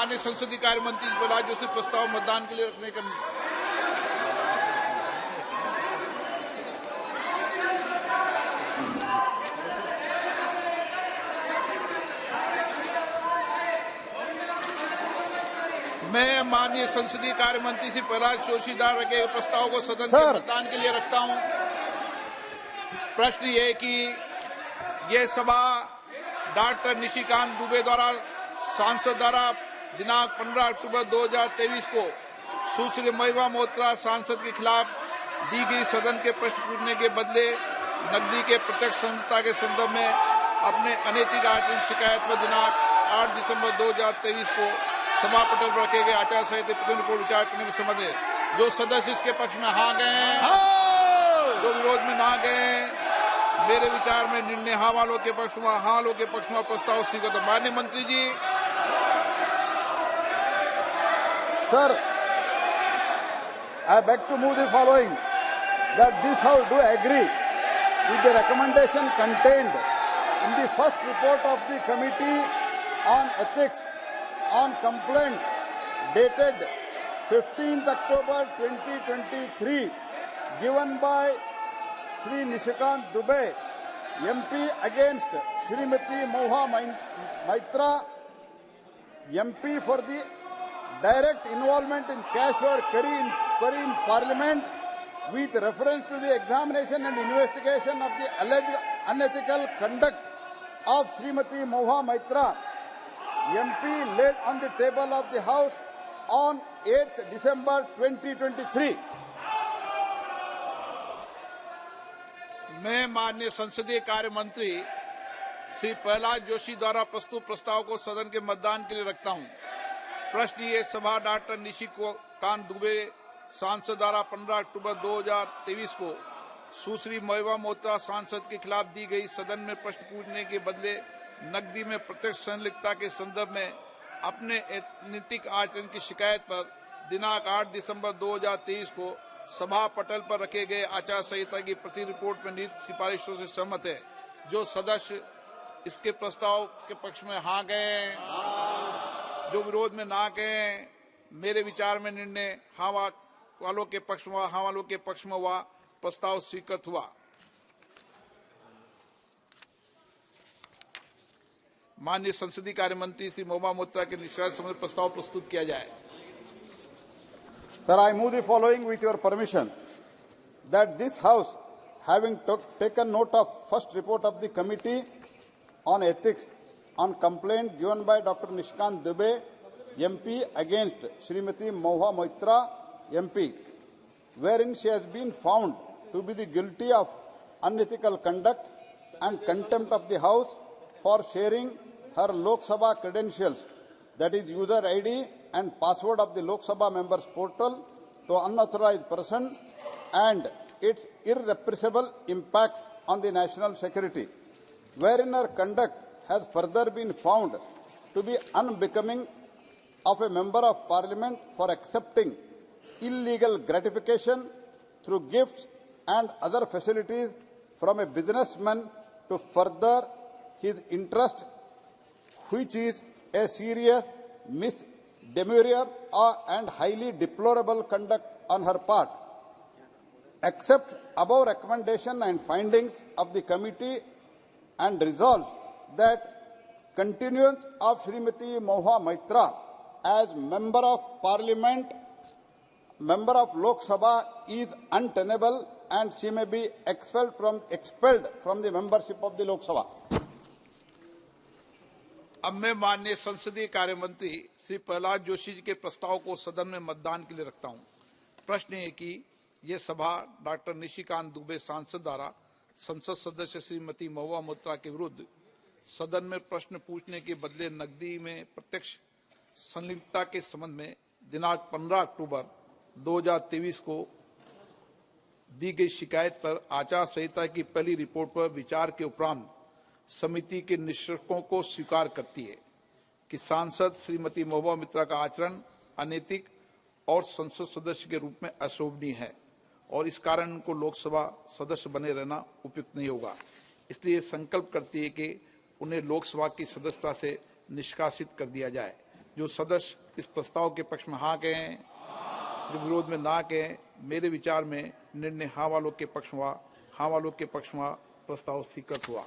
माननीय संसदीय कार्य मंत्री प्रहलाद जोशी प्रस्ताव मतदान के लिए रखने का मैं माननीय संसदीय कार्य मंत्री श्री प्रहलाद जोशी द्वारा रखे प्रस्ताव को सदन के मतदान के लिए रखता हूं। प्रश्न ये कि यह सभा डॉक्टर निशिकांत दुबे द्वारा सांसद द्वारा दिनांक 15 अक्टूबर 2023 को सुश्री महिमा मोहत्रा सांसद के खिलाफ दी गई सदन के प्रश्न पूछने के बदले नकदी के प्रत्यक्ष संलिप्तता के संदर्भ में अपने अनैतिक आचरण शिकायत पर दिनांक 8 दिसंबर 2023 को सभा पटल पर रखे गए आचार संहिता प्रतिनिधि को विचार करने में संबंध है। जो सदस्य इसके पक्ष में हाँ गए, जो विरोध में ना गए, मेरे विचार में निर्णय हाँ वालों के पक्ष में, हाँ वालों के पक्ष में प्रस्ताव स्वीकृत। माननीय मंत्री जी। Sir, I beg to move the following, that this House do agree with the recommendation contained in the first report of the Committee on Ethics on Complaint dated 15th October 2023 given by Shri Nishikant Dubey, MP against Shrimati Moha Maitra, MP for the direct involvement in cash or query in Parliament with reference to the examination and investigation of the alleged unethical conduct of Shrimati Moha Maitra, MP, laid on the table of the House on 8th December 2023. मैं माननीय संसदीय कार्य मंत्री श्री प्रहलाद जोशी द्वारा प्रस्तुत प्रस्ताव को सदन के मतदान के लिए रखता हूं। प्रश्न ये सभा डॉक्टर निशिकांत दुबे सांसद द्वारा 15 अक्टूबर 2023 को सुश्री महिमा मोहत्रा सांसद के खिलाफ दी गई सदन में प्रश्न पूछने के बदले नकदी में प्रत्यक्ष संलिप्तता के संदर्भ में अपने अनैतिक आचरण की शिकायत पर दिनांक 8 दिसंबर 2023 को सभा पटल पर रखे गए आचार संहिता की प्रति रिपोर्ट में निहित सिफारिशों से सहमत है। जो सदस्य इसके प्रस्ताव के पक्ष में हाँ गए, जो विरोध में ना गए, मेरे विचार में निर्णय हाँ वालों के पक्ष में, हाँ वालों के पक्ष में हुआ, प्रस्ताव स्वीकृत हुआ। माननीय संसदीय कार्य मंत्री श्री महिमा मोहत्रा के निष्कासन संबंधी प्रस्ताव प्रस्तुत किया जाए। Sir, I move the following with your permission, that this House, having taken note of first report of the Committee on Ethics on complaint given by Dr. Nishikant Dubey, MP, against Srimati Moha Maitra, MP, wherein she has been found to be the guilty of unethical conduct and contempt of the House for sharing her Lok Sabha credentials, that is user ID and password of the Lok Sabha members portal, to unauthorized person, and its irrepressible impact on the national security, wherein her conduct has further been found to be unbecoming of a member of parliament for accepting illegal gratification through gifts and other facilities from a businessman to further his interest, which is a serious misdemeanor and highly deplorable conduct on her part. Accept above recommendation and findings of the committee and resolve that continuance of Srimati Moha Maitra as Member of Parliament, Member of Lok Sabha is untenable, and she may be expelled from the membership of the Lok Sabha. अब मैं माननीय संसदीय कार्य मंत्री श्री प्रहलाद जोशी जी के प्रस्ताव को सदन में मतदान के लिए रखता हूं। प्रश्न है कि यह सभा डॉक्टर निशिकांत दुबे सांसद द्वारा संसद सदस्य श्रीमती महुआ मोहत्रा के विरुद्ध सदन में प्रश्न पूछने के बदले नकदी में प्रत्यक्ष संलिप्तता के संबंध में दिनांक 15 अक्टूबर 2023 को दी गई शिकायत पर आचार संहिता की पहली रिपोर्ट पर विचार के उपरांत समिति के निष्कर्षों को स्वीकार करती है कि सांसद श्रीमती महुआ मोहत्रा का आचरण अनैतिक और संसद सदस्य के रूप में अशोभनीय है और इस कारण उनको लोकसभा सदस्य बने रहना उपयुक्त नहीं होगा। इसलिए संकल्प करती है कि उन्हें लोकसभा की सदस्यता से निष्कासित कर दिया जाए। जो सदस्य इस प्रस्ताव के पक्ष में हाँ कहें, जो विरोध में ना कहें, मेरे विचार में निर्णय हाँ वालों के पक्ष में प्रस्ताव स्वीकृत हुआ।